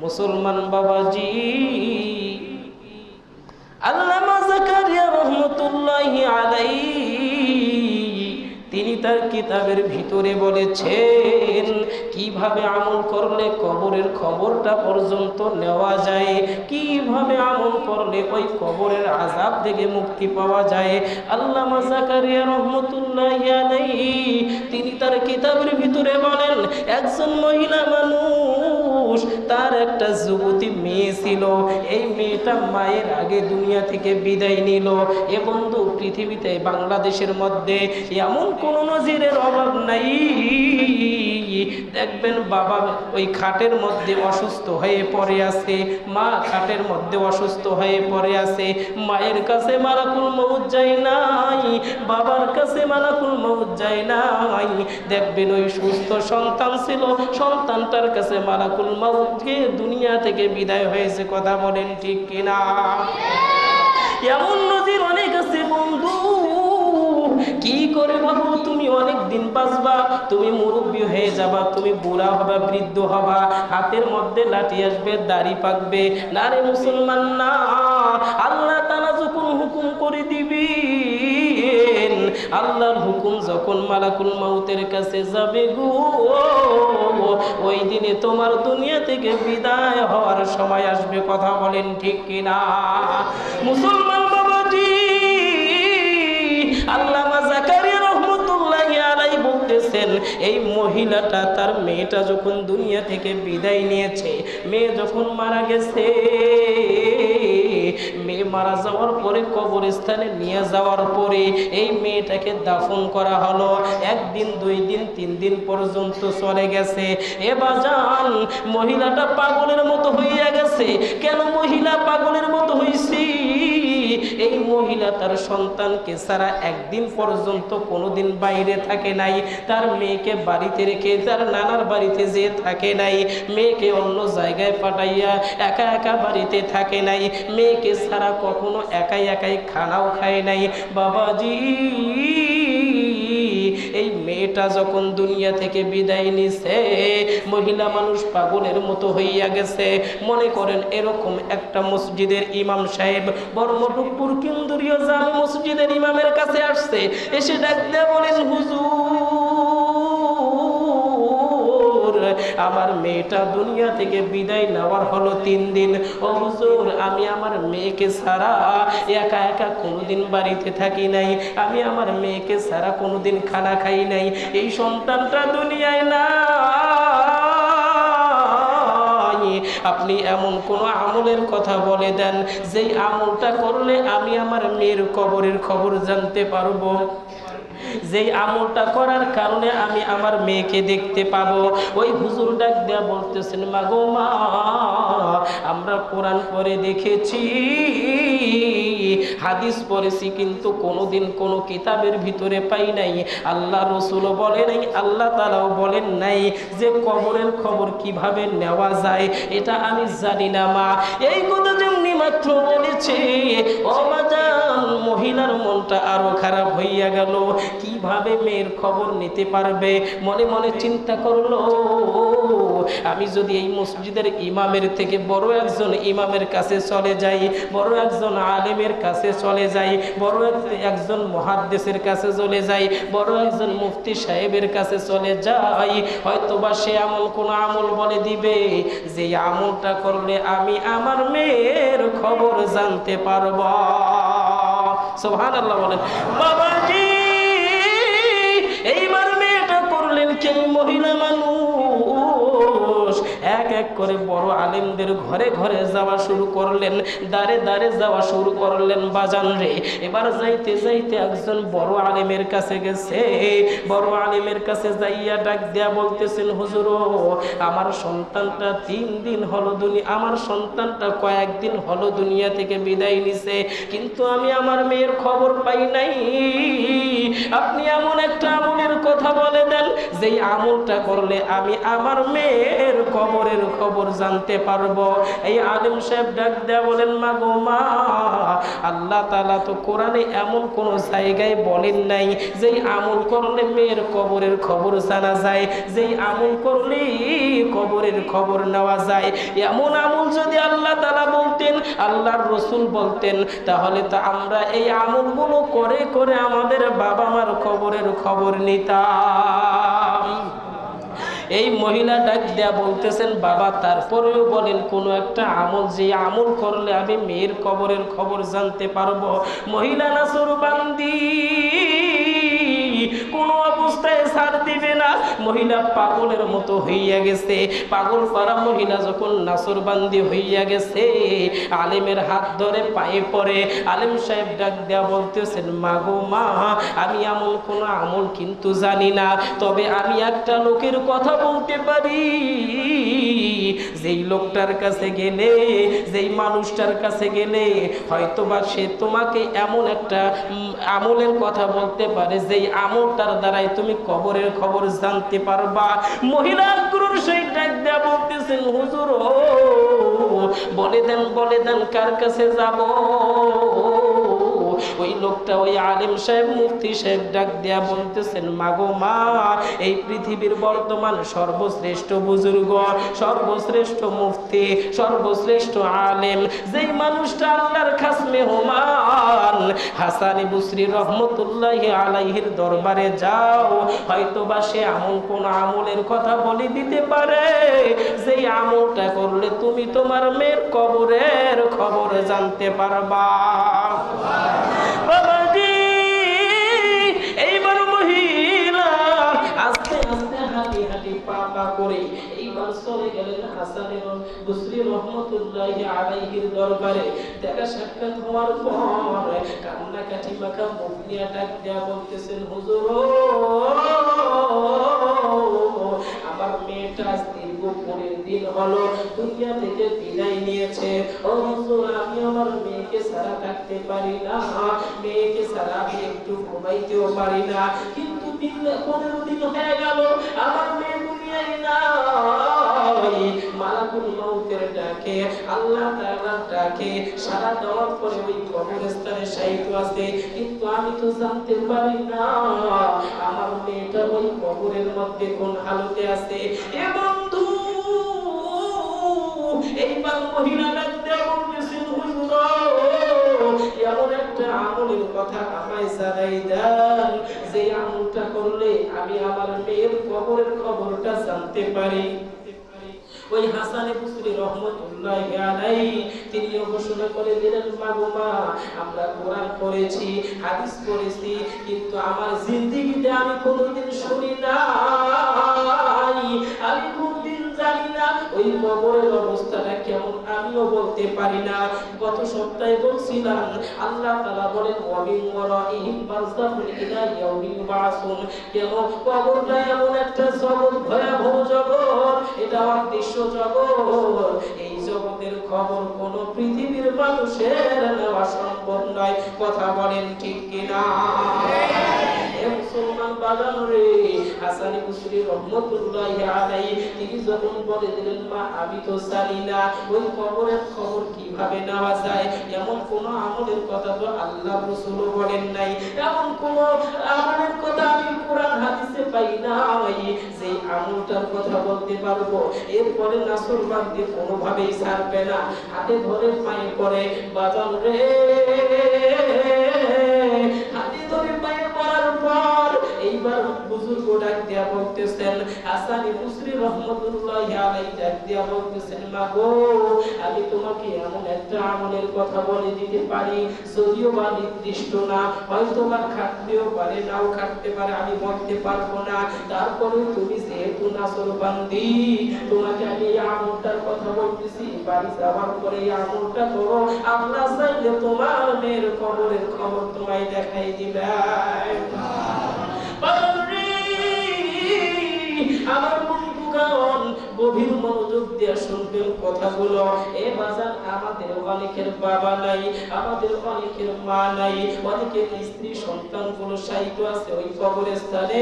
মুসলমান বাবাজি, আল্লামা জাকারিয়া রহমতুল্লাহি আলাইহি তিনি তার কিতাবের ভিতরে বলেছেন কিভাবে আমল করলে কবরের খবরটা পর্যন্ত নেওয়া যায়, কিভাবে আমল করলে ওই কবরের আযাব থেকে মুক্তি পাওয়া যায়। আল্লামা জাকারিয়া রহমতুল্লাহি আলাইহি তিনি তার কিতাবের ভিতরে বলেন, একজন মহিলা মানুষ, তার একটা যুবতী মেয়ে ছিল। এই মেয়েটা মায়ের আগে দুনিয়া থেকে বিদায় নিল। এ বন্ধু, পৃথিবীতে বাংলাদেশের মধ্যে এমন কোন নজিরের অভাব নাই। দেখবেন বাবা ওই খাটের মধ্যে অসুস্থ হয়ে পড়ে আছে, মা খাটের মধ্যে অসুস্থ হয়ে পড়ে আছে, মায়ের কাছে মালাকুল মউত যায় নাই, বাবার কাছে মালাকুল মউত যায় নাই। দেখবেন ওই সুস্থ সন্তান ছিল, সন্তানটার কাছে মালাকুল মউতকে দুনিয়া থেকে বিদায় হয়েছে। কথা বলেন ঠিক কিনা? এমন নজির অনেক আছে বন্ধু। কি করে ভাবো তুমি অনেক দিন বাঁচবা, তুমি মুরব্বী হয়ে যাবা, তুমি বুড়া হবা, বৃদ্ধ হবা, হাতের মধ্যে লাঠি আসবে, দাড়ি পাকবে। না রে মুসলমান, না। আল্লাহ তাআলা যখন হুকুম করে দিবেন, আল্লাহর হুকুম যখন মালাকুল মউতের কাছে যাবে গো, ওই দিনে তোমার দুনিয়া থেকে বিদায় হওয়ার সময় আসবে। কথা বলেন ঠিক কিনা? মুসলমান বাবাজি, আল্লামা জাকারিয়া রহমতুল্লাহি আলাইহি বলতেছেন, এই মহিলাটা তার মেয়েটা যখন দুনিয়া থেকে বিদায় নিয়েছে, মেয়ে যখন মারা গেছে, মেয়ে মারা যাওয়ার পরে কবরস্থানে নিয়ে যাওয়ার পরে এই মেয়েটাকে দাফন করা হলো। একদিন, 2 দিন, 3 দিন পর্যন্ত চলে গেছে। এ বাজান, মহিলাটা পাগলের মতো হইয়া গেছে। কেন মহিলা পাগলের মতো হইছি? এই মহিলা তার সন্তানকে ছাড়া একদিন পর্যন্ত কোনোদিন বাইরে থাকে নাই, তার মেয়েকে বাড়িতে রেখে তার নানার বাড়িতে যেয়ে থাকে নাই, মেয়েকে অন্য জায়গায় পাঠাইয়া একা একা বাড়িতে থাকে নাই, মেয়েকে ছাড়া কখনো একাই একাই খানাও খায় নাই। বাবাজি, এই মেয়েটা যখন দুনিয়া থেকে বিদায় নিছে, মহিলা মানুষ পাগলের মতো হইয়া গেছে। মনে করেন এরকম একটা মসজিদের ইমাম সাহেব বর্মটুকপুর কেন্দ্রীয় জামে মসজিদের ইমামের কাছে আসছে, এসে ডাক দিয়ে বলেন, হুজুর, আমার মেয়েটা দুনিয়া থেকে বিদায় নেওয়ার হলো 3 দিন। ও হুজুর, আমি আমার মেয়েকে ছাড়া একা একা কোনোদিন বাড়িতে থাকি নাই, আমি আমার মেয়েকে ছাড়া কোনোদিন খানা খাই নাই, এই সন্তানটা দুনিয়ায় না। আপনি এমন কোন আমলের কথা বলে দেন যেই আমলটা করলে আমি আমার মেয়ের কবরের খবর জানতে পারবো, যেই আমলটা করার কারণে আমি আমার মেয়েকে দেখতে পাবো। ওই হুজুর ডাক দেয়া বলতেছেন, মা গো মা, আমরা কোরআন পড়ে দেখেছি, হাদিস পড়েছি, কিন্তু কোনোদিন কোনো কিতাবের ভিতরে পাই নাই, আল্লাহ রসুলও বলে নাই, আল্লাহ তাআলাও বলেন নাই যে কবরের খবর কিভাবে নেওয়া যায়। এটা আমি জানি না মা। এই কথা যেমনি মাত্র বলেছে, ও বাজান, মহিলার মনটা আরো খারাপ হইয়া গেল। কিভাবে মেয়ের খবর নিতে পারবে? মনে মনে চিন্তা করলো, আমি যদি এই মসজিদের ইমামের থেকে বড় একজন ইমামের কাছে চলে যাই, বড় একজন আলেমের কাছে চলে যাই, বড় একজন মুহাদ্দিসের কাছে চলে যাই, বড় একজন মুফতি সাহেবের কাছে চলে যাই, হয়তোবা সে আমল কোন আমল বলে দিবে যে আমলটা করলে আমি আমার মেয়ের খবর জানতে পারবো। সুবহানাল্লাহ বলেন। বাবাজি, এইবার মেয়েটা করলেন কে? মহিলা মানুষ এক এক করে বড় আলেমদের ঘরে ঘরে যাওয়া শুরু করলেন, দাঁড়ে দাঁড়ে যাওয়া শুরু করলেন। বাজান রে, এবার যাইতে যাইতে একজন বড় আলেমের কাছে গেছে। বড় আলেমের কাছে যাইয়া ডাক দেয়া বলতেছেন, হুজুর, আমার সন্তানটা 3 দিন হলো আমার সন্তানটা কয়েকদিন হলো দুনিয়া থেকে বিদায় নিছে, কিন্তু আমি আমার মেয়ের খবর পাই নাই। আপনি এমন একটা আমলের কথা বলে দেন যেই আমলটা করলে আমি আমার মেয়ের কবরের কবরের খবর জানতে পারবো। এই আলেম সাহেব ডাক দেয়া বলেন, মা গো মা, আল্লাহ তাআলা তো কোরআনে এমন কোন জায়গায় বলেন নাই যেই আমল করলে মেয়ের কবরের খবর জানা যায়, যেই আমল করলে কবরের খবর নেওয়া যায়। এমন আমল যদি আল্লাহ তাআলা বলতেন, আল্লাহর রাসূল বলতেন, তাহলে তো আমরা এই আমলগুলো করে করে আমাদের বাবা মার কবরের খবর নিতাম। এই মহিলা ডাক দেয়া বলতেছেন, বাবা তারপরেও বলেন কোন একটা আমল, যে আমল করলে আমি মেয়ের কবরের খবর জানতে পারবো। মহিলা নাসরবান্দি কোন অবস্থায় ছাড় দিবে না। মহিলা পাগলের মতো হইয়া গেছে। পাগল পারা মহিলা যখন নাসরবান্দি হইয়া গেছে, আলেমের হাত ধরে পায়ে পড়ে। আলেম সাহেব ডাক দেয়া বলতেছেন, মা গো মা, আমি এমন কোন আমল কিন্তু জানি না, তবে আমি একটা লোকের কথা বলতে পারি, যেই লোকটার কাছে গেলে, যেই মানুষটার কাছে গেলে হয়তোবা সে তোমাকে এমন একটা আমলের কথা বলতে পারে, যেই আমলটার দ্বারাই তুমি কবরের খবর জানতে পারবা। মহিলা আক্রোশ সেই ডাক দেয়া বলতেছেন, হুজুর বলে দেন কার কাছে যাব। ওই লোকটা, ওই আলেম সাহেব, মুফতি সাহেব ডাক দেয়া বলতেছেন, মাগো মা, এই পৃথিবীর বর্তমান সর্বশ্রেষ্ঠ বুজুর্গ, সর্বশ্রেষ্ঠ মুফতি, সর্বশ্রেষ্ঠ আলেম, যেই মানুষটা আল্লাহর খাস মেহমান, হাসান বসরি রহমতুল্লাহি আলাইহির দরবারে যাও, হয়তোবা সে এমন কোন আমলের কথা বলে দিতে পারে, যেই আমলটা করলে তুমি তোমার মেয়ের কবরের খবর জানতে পারবা। বাবাজি, এইবার মহিলা আস্তে আস্তে হাঁটি হাঁটি পা পা করে এইবার চলে গেলেন হাসান বসরি রহমতুল্লাহি আলাইহির দরবারে। দেখা সাক্ষাৎ হওয়ার পর কান্নাকাটি মাখা মুখ নিয়ে ডাক দেয়া বলতেছেন, হুজুর আমার মেয়েটা দীর্ঘ 15 দিন হলো দুনিয়া থেকে বিদায় নিয়েছে। ও হুজুর, আমি আমার মেয়েকে ছাড়া থাকতে পারি না, মেয়েকে ছাড়া আমি একটু ঘুমাইতেও পারি না, কিন্তু 15 দিন হয়ে গেল আমার মেয়ে দুনিয়ায় নাই। মালাকুল মউতের ডাকে, আল্লাহ তাআলার ডাকে সারা দেওয়ার পরে ওই কবরস্থানে শায়িত আছে, কিন্তু আমি তো জানতে পারি না আমার মেয়েটা ওই কবরের মধ্যে কোন হালতে আছে। এ বন্ধু, এইবার মহিলা ডাক দেয়া বলতেছেন, হুজুর এমন একটা আমলের কথা আমায় জানাই দেন, যে আমলটা করলে আমি আমার মেয়ের কবরের খবরটা জানতে পারি। ওই হাসান বসরি রহমতুল্লাহি আলাইহি তিনি ঘোষণা করে দিলেন, মা গো মা, আমরা কোরআন পড়েছি, হাদিস পড়েছি, কিন্তু আমার জিন্দেগিতে আমি কোনোদিন শুনি নাই, আমি কোনোদিন জানি না ওই কবরের অবস্থাটা কেমন, আমিও বলতে পারি না। গত সপ্তাহে বলছিলাম, আল্লাহ তাআলা বলেন, ওয়া মিন ওয়ারাইহিম বারযাখুন ইলা ইয়াউমি ইউবআসুন। কেন কবরটা এমন একটা জগৎ, ভয়াবহ জগৎ, এটা অদৃশ্য জগৎ। এই জগতের খবর কোন পৃথিবীর মানুষের নেওয়া সম্ভব নয়। কথা বলেন ঠিক কিনা? মুসলমান বাজান রে, হাসান বসরি রহমতুল্লাহি আলাইহি তিনি যখন বলে দিলেন, মা আমি তো জানি না ওই কবরের খবর কিভাবে নেওয়া যায়, এমন কোন আমলের কথা তো আল্লাহ রাসূল বলেন নাই, এমন কোন আমলের কথা আমি কোরআন হাদিসে পাই নাই যে আমলটার কথা বলতে পারবো। এরপরে নাসরবান্দি কোনোভাবেই ছাড়বে না, হাতে ধরে পায়ে পড়ে, বাজান রে, হাতে ধরে পায়ে পড়ার পর এইবার বুজুর্গ ডাক দিয়া বলতেছেন, হাসান বসরি রহমতুল্লাহি আলাইহি ডাক দিয়া বলতেছেন, মা গো, আমি তোমাকে এমন একটা আমলের কথা বলে দিতে পারি, যদিও বা নির্দিষ্ট না, হয়তো বা খাটতেও পারে, নাও খাটতে পারে, আমি বলতে পারবো না, তারপরে তুমি যেহেতু নাসরবান্দি, তোমাকে আমি এই আমলটার কথা বলতেছি, বাড়ি যাওয়ার পরে এই আমলটা করো, আল্লাহ চাইলে তোমার মেয়ের কবরের খবর তোমায় দেখাই দিবে। আমার বন্ধুগণ, গভীর মনোযোগ দিয়ে শুনবেন কথাগুলো। এ বাজার, আমাদের অনেকের বাবা নাই, আমাদের অনেকের মা নাই, অনেকের স্ত্রী সন্তানগুলো শায়িত আছে ওই কবরস্থানে,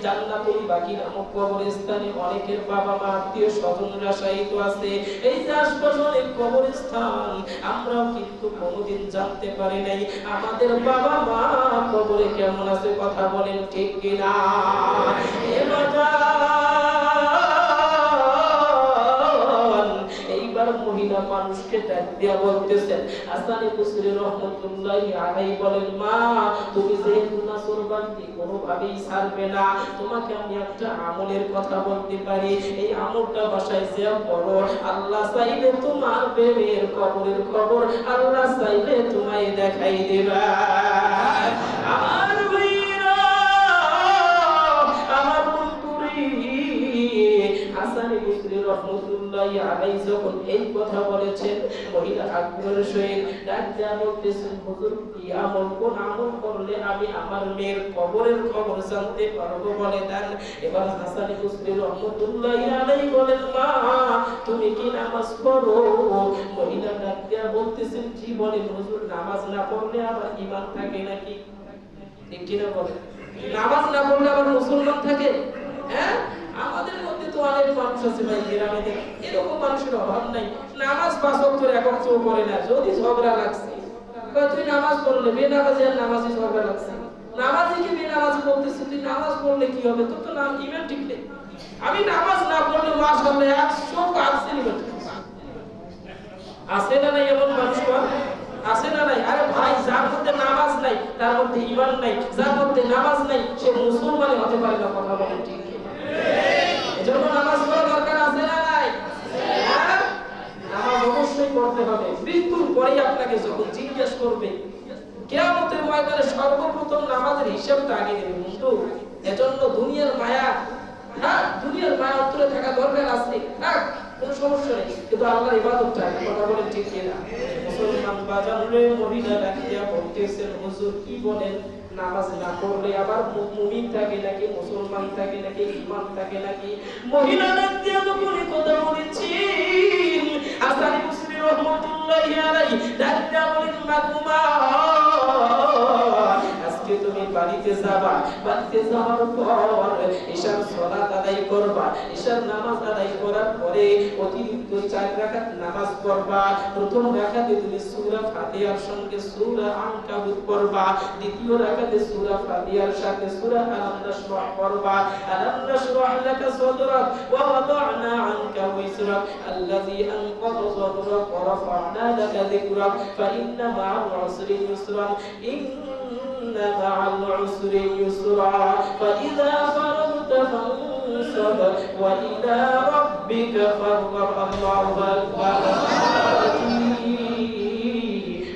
জান্নাতুল বাকি নামক কবরস্থানে। অনেকের বাবা মা আত্মীয় স্বজনরা শায়িত আছে। এই যে আশপাশে অনেক কবরস্থান, আমরাও কিন্তু কোনোদিন জানতে পারি নাই আমাদের বাবা মা কবরে কেমন আছে। কথা বলেন ঠিক কিনা? এ এইবার মহিলা মানুষকে ডাক দিয়া বলতেছেন, হাসান বসরি রহমাতুল্লাহি আলাইহি বলেন, মা তুমি যেহেতু নাফরমানি কোনোভাবেই ছাড়বে না, তোমাকে আমি একটা আমলের কথা বলতে পারি। এই আমলটা বাসায় যে পড়ো, আল্লাহ চাইলে তোমার বেবের কবরের খবর আল্লাহ চাইলে তোমায় দেখাই দেবা। আমার ভাইরা, আমার বন্ধুরে, হাসান বসরি রহমাতুল্লাহি আলাইহি যখন এই কথা বলেছেন, মহিলা আগ্রহের সহিত ডাক দিয়া বলতেছেন, হুজুর কি আমল, কোন আমল করলে আমি আমার মেয়ের কবরের খবর জানতে পারবো বলে দেন। এবার হাসান বসরি রহমাতুল্লাহি আলাইহি বলেন, মা তুমি কি নামাজ পড়ো? মহিলা ডাক দিয়া বলতেছেন, জি বলেন হুজুর, নামাজ না পড়লে আবার ঈমান থাকে নাকি? ঠিক কি না বলেন? নামাজ না পড়লে আবার মুসলমান থাকে? হ্যাঁ, আমাদের মধ্যে তো অনেক মানুষ আছে ভাই, গ্রামে দেখি এরকম মানুষের অভাব নাই। নামাজ 5 ওয়াক্ত একত্রেও পড়ে না, যদি ঝগড়া লাগছে তুই নামাজ পড়লে, বেনামাজি আর নামাজি ঝগড়া লাগছে, নামাজি কি বেনামাজি বলতেছে, তুই নামাজ পড়লে কি হবে, তোর তো না ঈমান ঠিক নেই। আমি নামাজ না পড়লে মাশাআল্লাহ 100% আছে না নাই এমন মানুষ? আছে না নাই? আরে ভাই, যার মধ্যে নামাজ নাই তার মধ্যে ঈমান নাই, যার মধ্যে নামাজ নাই সে মুসলমানই হতে পারে না। কথা বলেন ঠিক কি? এজন্য নামাজ পড়া দরকার আছে না নাই? হ্যাঁ, নামাজ অবশ্যই পড়তে হবে। মৃত্যুর পরেই আপনাকে যখন জিজ্ঞেস করবে, কিয়ামতের ময়দানে সর্বপ্রথম নামাজের হিসাবটা আগে নেবে বন্ধু। এজন্য দুনিয়ার মায়া, হ্যাঁ দুনিয়ার মায়া অন্তরে থাকা দরকার আছে, হ্যাঁ কোনো সমস্যা নেই, কিন্তু আল্লাহর ইবাদতটা। কথা বলেন ঠিক কিনা? মুসলমান বাজারে মহিলা ডাকিয়া বলতেছেন, হুজুর কি বলেন, নামাজ না পড়লে আবার মুমিন থাকে নাকি, মুসলমান থাকে নাকি, ঈমান থাকে নাকি? মহিলা ডাকিয়া যখন কথা বলেছি, হাসান বসরি রহমাতুল্লাহি আলাইহি ডাকিয়া বলেন, মাগুমা আজকে তুমি বাড়িতে যাবা, বাড়িতে যাওয়ার পর ঈশার সালাত আদায় করবা। ঈশার নামাজ আদায় করার পরে অতিরিক্ত 4 রাকাত নামাজ পড়বা। প্রথম রাকাতে তুমি সূরা ফাতিহার সঙ্গে সূরা আনকাবুত পড়বা, দ্বিতীয় রাকাতে সূরা ফাতিহার সাথে সূরা আলাম নাশরাহ পড়বা। আলাম নাশরাহ লাকা সাদরাক ওয়া ওয়াদা'না আনকা ওয়িসরাক আল্লাযী আনকাযা সাদরাক ওয়া রাফa'না লাকা যিকরাক ফা ইন্না মা'আল উসরি ইউসরা ইন্না মা'আল উসরি ইউসরা ফাইযা ফারাগতা ফানসাব ওয়া ইলা রাব্বিকা ফারগাব। আল্লাহু আকবার।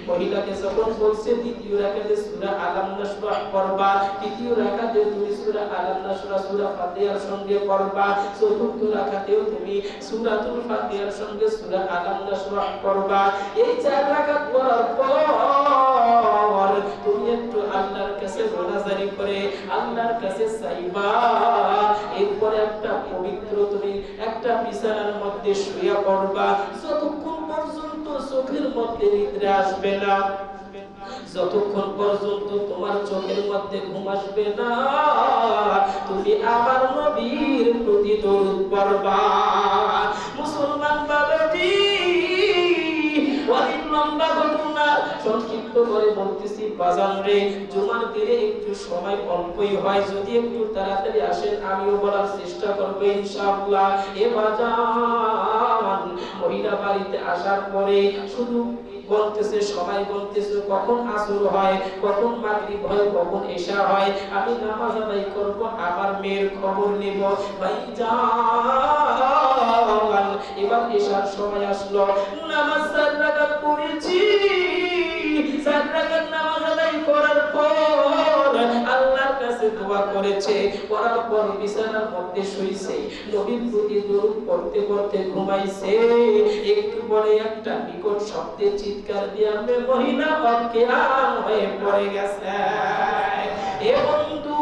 মহিলাকে যখন বলছে দ্বিতীয় রাকাতে সূরা আলাম নাশরাহ পড়বা, তৃতীয় রাকাতে তুমি সূরা আলাম নাশরাহ সূরা ফাতিহার সঙ্গে পড়বা, চতুর্থ রাকাতেও তুমি সূরাতুল ফাতিহার সঙ্গে সূরা আলাম নাশরাহ পড়বা। এই 4 রাকাত পড়ার পর তুমি একটু আল্লাহর কাছে মোনাজারি করে আল্লাহর কাছে চাইবা। এরপরে একটা পবিত্র তুমি একটা বিছানার মধ্যে শুয়ে পড়বা, যতক্ষণ পর্যন্ত চোখের মধ্যে নিদ্রা আসবে না, যতক্ষণ পর্যন্ত তোমার চোখের মধ্যে ঘুম আসবে না, তুমি আমার নবীর প্রতি দরুদ পড়বা। মুসলমান বাবাজি, অনেক লম্বা ঘটনা, সংক্ষিপ্ত করে বলতেছি বাজান রে। জুমার দিনে একটু সময় অল্পই হয়, যদি একটু তাড়াতাড়ি আসেন আমিও বলার চেষ্টা করব ইনশাআল্লাহ। এ বাজান, মহিলা বাড়িতে আসার পরে শুধু বলতেছে, সময় বলতেছে, কখন আসর হয়, কখন মাগরিব হয়, কখন এশা হয়, আমি নামাজ আদায় করব, আমার মেয়ের খবর নেব। ভাইজান, এবার এশার সময় আসলো, নামাজ 4 রাকাত পড়েছি। 4 রাকাত নামাজ আদায় করার পর আল্লাহর কাছে দোয়া করেছে, করার পর বিছানার মধ্যে শুইছে, নবীর প্রতি দরুদ পড়তে পড়তে ঘুমাইছে। একটু পরে একটা বিকট শব্দে চিৎকার দিয়ে মহিলা অজ্ঞান হয়ে পড়ে গেছে। এ বন্ধু,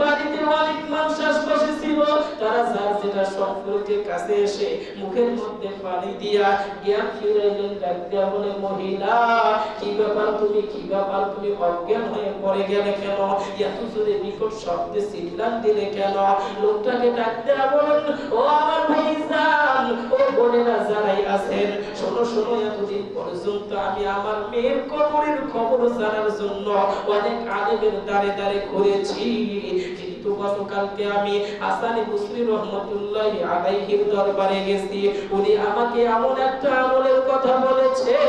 বাড়িতে অনেক মানুষ আশপাশে ছিল, তারা যার যেটা সম্পর্কের কাছে এসে মুখের মধ্যে পানি দিয়া জ্ঞান ফিরাইলেন। ডাক দিয়া বলে, মহিলা কি ব্যাপার তুমি অজ্ঞান হয়ে পড়ে গেলে কেন? এত জোরে বিকট শব্দে চিল্লান দিলে কেন? লোকটাকে ডাক দেয়া বলেন, ও আমার ভাইজান, ও বোনেরা যারাই আছেন, শোনো শোনো, এতদিন পর্যন্ত আমি আমার মেয়ের কবরের খবর জানার জন্য অনেক আলেমের দ্বারে দ্বারে ঘুরেছি, কিন্তু গতকালকে আমি হাসানী বসরি রহমতুল্লাহি আলাইহির দরবারে গেছি। উনি আমাকে এমন একটা আমলের কথা বলেছেন,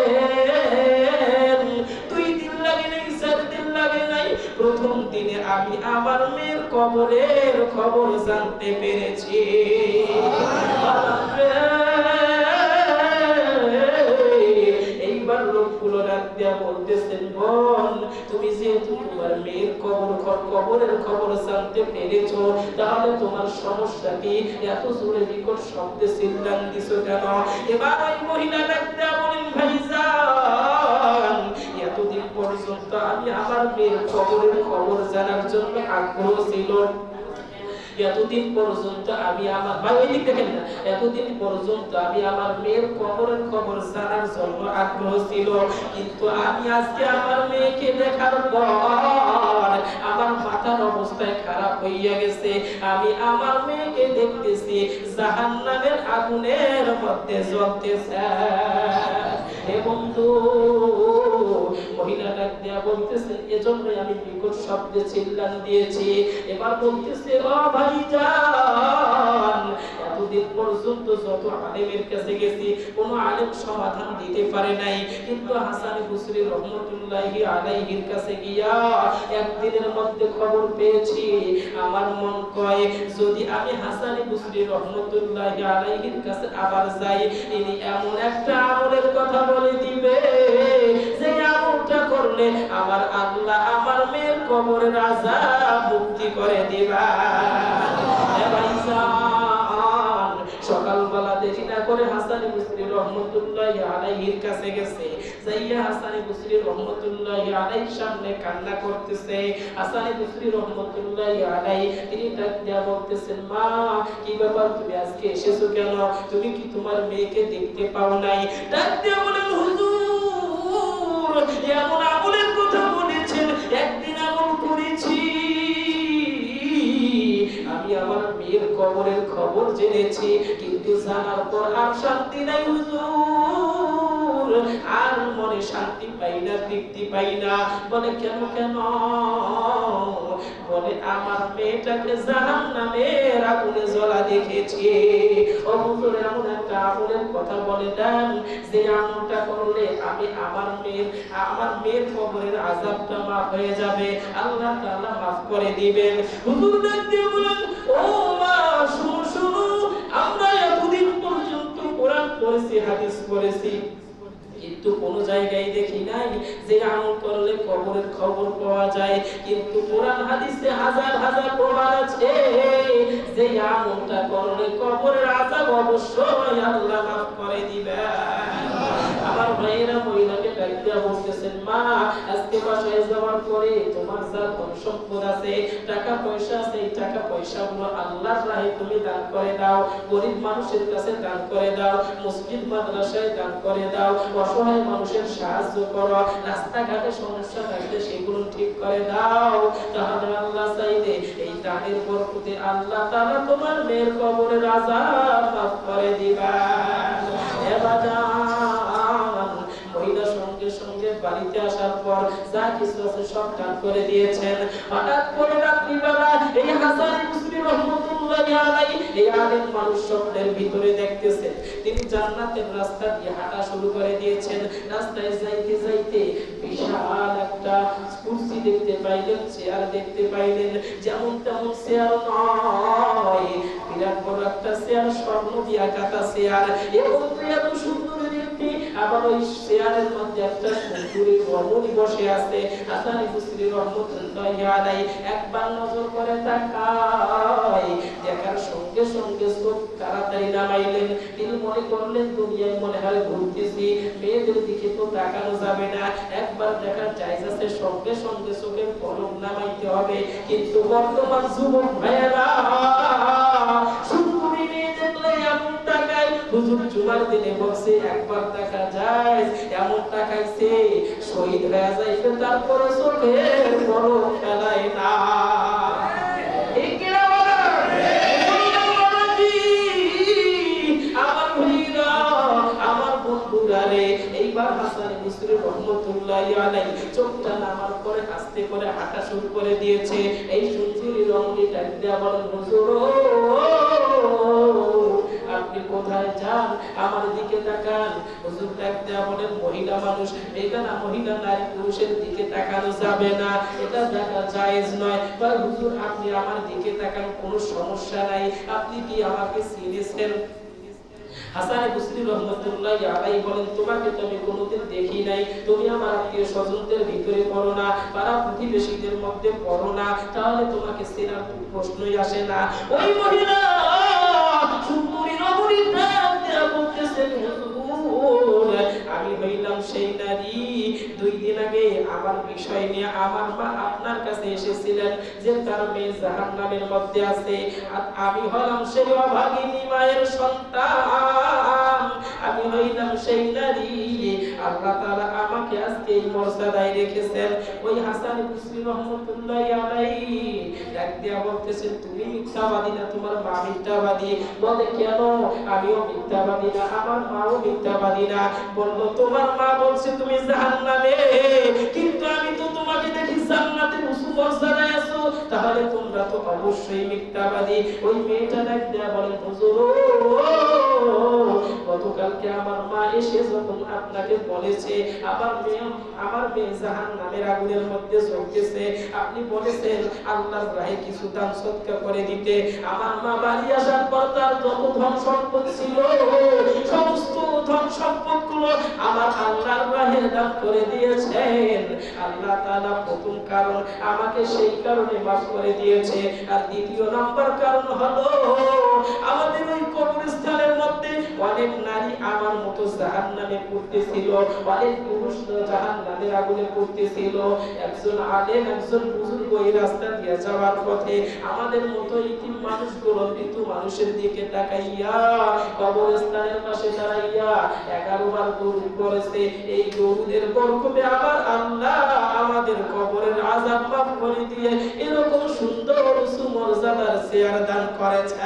2 দিন লাগে নাই, 4 দিন লাগে নাই, প্রথম দিনে আমি আমার মেয়ের কবরের খবর জানতে পেরেছি। এইবার লোকগুলো ডাক দিয়া বলতেছেন, বোন, তুমি যেহেতু তোমার মেয়ের কবরের খবর জানতে পেরেছো, তাহলে তোমার সমস্যা কি? এত জোরে বিকট শব্দে চিল্লান দিছো কেন? এবার ওই মহিলা ডাক দিয়া বলেন, ভাইজান, এতদিন পর্যন্ত আমি আমার মেয়ের কবরের খবর জানার জন্য আগ্রহ ছিল। এতদিন পর্যন্ত আমি আমার এতদিন পর্যন্ত আমি আমার মেয়ের কবরের খবর জানার জন্য আগ্রহ ছিল, কিন্তু আমি আজকে আমার মেয়েকে দেখার পর আমার মাথার অবস্থায় খারাপ হইয়া গেছে। আমি আমার মেয়েকে দেখতেছি জাহান্নামের আগুনের মধ্যে জ্বলতেছে। হে বন্ধু, মহিলা ডাক দিয়া বলতেছেন, এজন্যই আমি বিকট শব্দে চিল্লান দিয়েছি। এবার বলতেছে, ও ভাইজান, এতদিন পর্যন্ত যত আলেমের কাছে গেছি, কোন আলেম সমাধান দিতে পারে নাই, কিন্তু হাসানী বসরি রহমতুল্লাহি আলাইহির কাছে গিয়া একদিনের মধ্যে খবর পেয়েছি। আমার মন কয়, যদি আমি হাসানী বসরি রহমতুল্লাহি আলাইহির কাছে আবার যাই, ইনি এমন একটা আমলের কথা বলে দিবে যে আমলটা করলে আমার আল্লাহ আমার মেয়ের কবরের আযাব মুক্তি করে দিবা। সকালবেলা দেরি না করে হাসানী বসরি রহমতুল্লাহি আলাইহির কাছে গেছে। যাইয়া হাসানী বসরি রহমতুল্লাহি আলাইহির সামনে কান্না করতেছে। হাসানী বসরি রহমতুল্লাহি আলাইহি তিনি ডাক দিয়া বলতেছেন, মা, কি ব্যাপার, তুমি আজকে এসেছো কেন? তুমি কি তোমার মেয়েকে দেখতে পাও নাই? ডাক দিয়া বলেন, হুজুর, এমন আমলের কথা বলেছেন, একদিন আমল করেছি, আমি আমার মেয়ের কবরের খবর জেনেছি, কিন্তু জানার পর আর শান্তি নাই হুজুর, আর মনে শান্তি পাই না, তৃপ্তি পাই না। বলে, কেন কেন? বলে, আমার মেয়েটাকে জাহান্নামের আগুনে জ্বলা দেখেছি। ও হুজুর, এমন একটা আমলের কথা বলে দেন যে আমলটা করলে আমি আমার মেয়ের কবরের আযাবটা মাফ হয়ে যাবে, আল্লাহ তাআলা মাফ করে দিবেন। হুজুর ডাক দিয়ে বলেন, ও মা, শুনো শুনো, আমরা এতদিন পর্যন্ত কোরআন পড়েছি, হাদিস পড়েছি, কিন্তু কোন জায়গায় দেখি নাই যে আমল করলে কবরের খবর পাওয়া যায়। কিন্তু কোরআন হাদিসে হাজার হাজার প্রমাণ আছে যে আমলটা করলে কবরের আযাব অবশ্যই আল্লাহ মাফ করে দিবেন। আমার ভাইয়েরা মহিলাকে ডাক দিয়া বলতেছেন, মা, আজকে বাসায় যাওয়ার পরে তোমার যা ধন সম্পদ আছে, টাকা পয়সা আছে, এই টাকা পয়সাগুলো আল্লাহর রাহে তুমি দান করে দাও, গরিব মানুষের কাছে দান করে দাও, মসজিদ মাদ্রাসায় দান করে দাও, অসহায় মানুষের সাহায্য করো, রাস্তাঘাটে সমস্যা থাকলে সেগুলো ঠিক করে দাও। তাহলে আল্লাহ চাইলে এই দানের বরকতে আল্লাহ তাআলা তোমার মেয়ের কবরের আযাব মাফ করে দিবেন। মহিলা সঙ্গে সঙ্গে বাড়িতে আসার পর যা কিছু আছে সব দান করে দিয়েছেন। হঠাৎ করে রাত্রিবেলা এই হাসানী বসরি রহমতুল্লাহি আলাইহি এই আলেম মানুষ স্বপ্নের ভিতরে দেখতেছেন তিনি জান্নাতের রাস্তা দিয়ে হাঁটা শুরু করে দিয়েছেন। রাস্তায় যাইতে যাইতে বিশাল একটা কুরসি দেখতে পাইলেন, চেয়ার দেখতে পাইলেন, যেমন তেমন চেয়ার নয়, বিরাট বড় একটা চেয়ার, স্বর্ণ দিয়া কাটা চেয়ার, এবং এত সুন্দর দেখতে। আবার ওই চেয়ারের মধ্যে একটা সুন্দরী রমণী বসে আছে। হাসানী বসরি রহমতুল্লাহি আলাইহি একবার নজর করে তাকায়, দেখার সঙ্গে সঙ্গে চোখ তাড়াতাড়ি নামাইলেন। তিনি মনে করলেন দুনিয়ায় মনে হয় ঘুরতেছি, মেয়েদের দিকে তো তাকানো যাবে না, একবার দেখার জায়েজ আছে, সঙ্গে সঙ্গে চোখের পলক নামাইতে হবে। কিন্তু বর্তমান যুবক ভাইয়েরা সুন্দরী মেয়ে দেখলে এমন তাকায়, হুজুর জুমার দিনে বলছে একবার দেখা যায় এমন তাকাইছে শহীদ হয়ে যাইবে, তারপরে চোখের বড় ফেলায় না। আমার ভাইরা, আমার বন্ধুরা রে, এইবার হাসান বসরি রহমতুল্লাহি আলাইহি চোখটা নামার পরে আস্তে করে হাঁটা শুরু করে দিয়েছে। এই সুন্দরী রমণী ডাক দিয়ে বলেন, হুজুর আপনি কোথায় যান, আমার দিকে তাকান। হুজুর ডাক দিয়ে বলেন, মহিলা মানুষ, এটা না মহিলা নারী পুরুষের দিকে তাকানো যাবে না, এটা দেখা জায়েজ নয়। বলে হুজুর আপনি আমার দিকে তাকান, কোনো সমস্যা নাই, আপনি কি আমাকে চিনেছেন? হাসান বসরি রহমতুল্লাহি আলাইহি বলেন, তোমাকে তো আমি কোনোদিন দেখি নাই, তুমি আমার আত্মীয় স্বজনদের ভিতরে পড়ো না, পাড়া প্রতিবেশীদের মধ্যে পড়ো না, তাহলে তোমাকে চেনার প্রশ্নই আসে না। ওই মহিলা সুন্দরী রমণী ডাক দিয়া বলতেছেন, হুজুর আমি হইলাম সেই নারী, 2 দিন আগে আমার বিষয় নিয়ে আমার মা আপনার কাছে এসেছিলেন যে তার মেয়ে জাহান্নামের মধ্যে আছে, আর আমি হলাম সেই অভাগিনী মায়ের সন্তান, আমি হইলাম সেই নারী, আল্লাহ তাআলা আমাকে আজকে এই মর্যাদায় রেখেছেন। ওই হাসান বসরি রহমতুল্লাহি আলাইহি ডাক দিয়া বলতেছেন, তুমি মিথ্যাবাদী না, তোমার মা মিথ্যাবাদী? বলে কেন? আমিও মিথ্যাবাদী না, আমার মাও মিথ্যাবাদী না। বললো তোমার মা বলছে তুমি জাহান্নামে, কিন্তু আমি তো তোমাকে দেখি জান্নাতে উঁচু মর্যাদায় আছো, তাহলে তোমরা তো অবশ্যই মিথ্যাবাদী। ওই মেয়েটা ডাক দিয়া বলেন, হুজুর গতকালকে আমার মা এসে যখন আপনাকে বলেছে আমার মেয়ে জাহান্নামের আগুনের মধ্যে জ্বলতেছে, আপনি বলেছেন আল্লাহর রাহে কিছু দান সদকা করে দিতে। আমার মা বাড়ি আসার পর তার যত ধন সম্পদ ছিল সমস্ত ধন সম্পদগুলো আমার আল্লাহর রাহে দান করে দিয়েছেন। আল্লাহ তাআলা প্রথম কারণ আমাকে সেই কারণে মাফ করে দিয়েছে, আর দ্বিতীয় নাম্বার কারণ হলো আমাদের ওই কবরস্থানের মধ্যে অনেক নারী আমার মতো জাহান্নামে পড়তেছিল, অনেক পুরুষ জাহান্নামের আগুনে পড়তেছিল। একজন আলেম, একজন বুজুর্গ এই রাস্তা দিয়ে যাওয়ার পথে আমাদের মতো ইতিম মানুষগুলো, মৃত মানুষের দিকে তাকাইয়া কবরস্থানের পাশে দাঁড়াইয়া 11 বার দরুদ পড়েছে। এই দরুদের বরকতে আবার আল্লাহ আমাদের কবরের আযাব মাফ করে দিয়ে এরকম সুন্দর সুমর্যাদার চেয়ার দান করেছে।